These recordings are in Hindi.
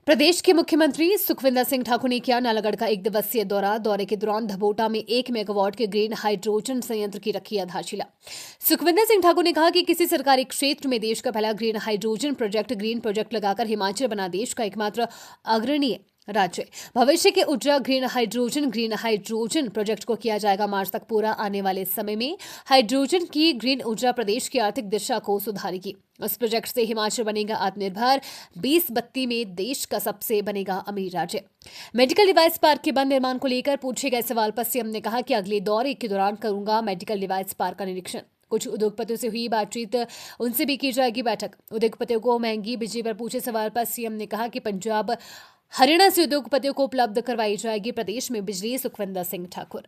प्रदेश के मुख्यमंत्री सुखविंदर सिंह ठाकुर ने किया नालागढ़ का एक दिवसीय दौरे के दौरान धबोटा में 1 मेगावाट के ग्रीन हाइड्रोजन संयंत्र की रखी आधारशिला। सुखविंदर सिंह ठाकुर ने कहा कि किसी सरकारी क्षेत्र में देश का पहला ग्रीन हाइड्रोजन प्रोजेक्ट लगाकर हिमाचल बना देश का एकमात्र अग्रणीय राज्य। भविष्य के ऊर्जा ग्रीन हाइड्रोजन प्रोजेक्ट को किया जाएगा मार्च तक पूरा। आने वाले समय में हाइड्रोजन की ग्रीन ऊर्जा प्रदेश की आर्थिक दिशा को सुधारेगी। इस प्रोजेक्ट से हिमाचल बनेगा आत्मनिर्भर, 2032 में देश का सबसे बनेगा अमीर राज्य। मेडिकल डिवाइस पार्क के बंद निर्माण को लेकर पूछे गए सवाल पर सीएम ने कहा कि अगले दौरे के दौरान करूंगा मेडिकल डिवाइस पार्क का निरीक्षण। कुछ उद्योगपतियों से हुई बातचीत, उनसे भी की जाएगी बैठक। उद्योगपतियों को महंगी बिजली पर पूछे सवाल पर सीएम ने कहा कि पंजाब हरियाणा से उद्योगपतियों को उपलब्ध करवाई जाएगी प्रदेश में बिजली। सुखविंदर सिंह ठाकुर।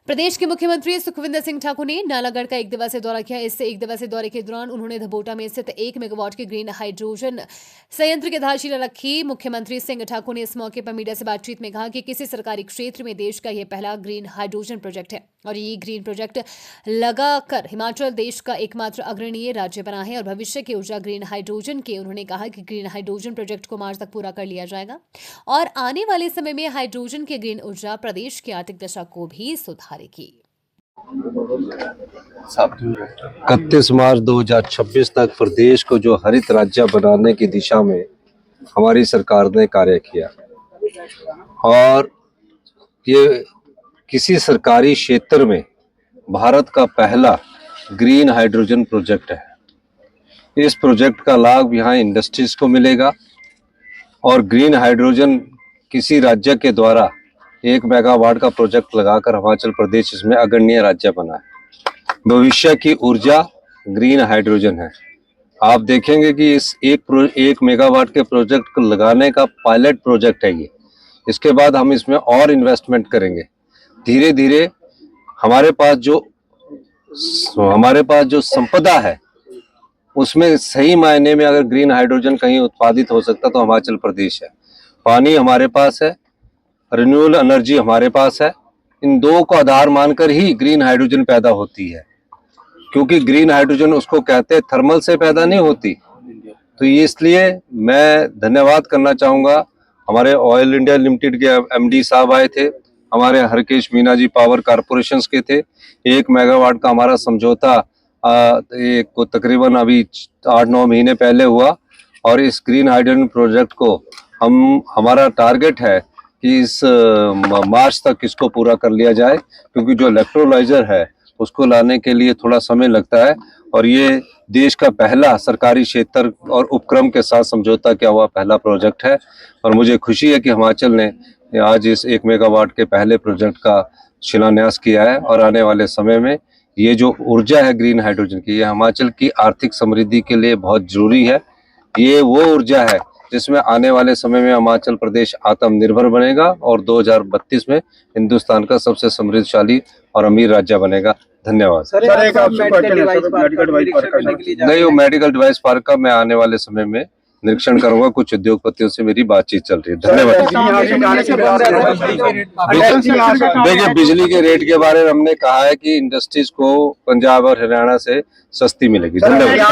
प्रदेश के मुख्यमंत्री सुखविंदर सिंह ठाकुर ने नालागढ़ का एक दिवसीय दौरा किया। इस एक दिवसीय दौरे के दौरान उन्होंने धबोटा में स्थित 1 मेगावाट के ग्रीन हाइड्रोजन संयंत्र की आधारशिला रखी। मुख्यमंत्री सिंह ठाकुर ने इस मौके पर मीडिया से बातचीत में कहा कि किसी सरकारी क्षेत्र में देश का यह पहला ग्रीन हाइड्रोजन प्रोजेक्ट है और ये ग्रीन प्रोजेक्ट लगाकर हिमाचल देश का एकमात्र अग्रणीय राज्य बना है और भविष्य की ऊर्जा ग्रीन हाइड्रोजन के। उन्होंने कहा कि ग्रीन हाइड्रोजन प्रोजेक्ट को मार्च तक पूरा कर लिया जाएगा और आने वाले समय में हाइड्रोजन की ग्रीन ऊर्जा प्रदेश की आर्थिक दशा को भी सुधारेगी। 31 मार्च 2026 तक प्रदेश को जो हरित राज्य बनाने की दिशा में हमारी सरकार ने कार्य किया और ये किसी सरकारी क्षेत्र में भारत का पहला ग्रीन हाइड्रोजन प्रोजेक्ट है। इस प्रोजेक्ट का लाभ यहाँ इंडस्ट्रीज को मिलेगा और ग्रीन हाइड्रोजन किसी राज्य के द्वारा 1 मेगावाट का प्रोजेक्ट लगाकर हिमाचल प्रदेश इसमें अग्रणीय राज्य बना है। भविष्य की ऊर्जा ग्रीन हाइड्रोजन है। आप देखेंगे कि इस एक मेगावाट के प्रोजेक्ट को लगाने का पायलट प्रोजेक्ट है ये। इसके बाद हम इसमें और इन्वेस्टमेंट करेंगे। धीरे धीरे हमारे पास जो संपदा है उसमें सही मायने में अगर ग्रीन हाइड्रोजन कहीं उत्पादित हो सकता तो हिमाचल प्रदेश है। पानी हमारे पास है, रिन्यूएबल एनर्जी हमारे पास है। इन दो को आधार मानकर ही ग्रीन हाइड्रोजन पैदा होती है, क्योंकि ग्रीन हाइड्रोजन उसको कहते हैं थर्मल से पैदा नहीं होती। तो ये इसलिए मैं धन्यवाद करना चाहूँगा। हमारे ऑयल इंडिया लिमिटेड के एमडी साहब आए थे, हमारे हरकेश मीना जी पावर कारपोरेशन के थे। 1 मेगावाट का हमारा समझौता तकरीबन अभी 8-9 महीने पहले हुआ और इस ग्रीन हाइड्रोजन प्रोजेक्ट को हमारा टारगेट है कि इस मार्च तक इसको पूरा कर लिया जाए, क्योंकि जो इलेक्ट्रोलाइजर है उसको लाने के लिए थोड़ा समय लगता है और ये देश का पहला सरकारी क्षेत्र और उपक्रम के साथ समझौता किया हुआ पहला प्रोजेक्ट है। और मुझे खुशी है कि हिमाचल ने आज इस 1 मेगावाट के पहले प्रोजेक्ट का शिलान्यास किया है और आने वाले समय में ये जो ऊर्जा है ग्रीन हाइड्रोजन की, ये हिमाचल की आर्थिक समृद्धि के लिए बहुत जरूरी है। ये वो ऊर्जा है जिसमें आने वाले समय में हिमाचल प्रदेश आत्मनिर्भर बनेगा और 2032 में हिंदुस्तान का सबसे समृद्धशाली और अमीर राज्य बनेगा। धन्यवाद। नहीं, वो मेडिकल डिवाइस पार्क का मैं आने वाले समय में निरीक्षण करूंगा। कुछ उद्योगपतियों से मेरी बातचीत चल रही है। धन्यवाद। देखिए, बिजली के रेट के बारे में हमने कहा है कि इंडस्ट्रीज को पंजाब और हरियाणा से सस्ती मिलेगी। धन्यवाद।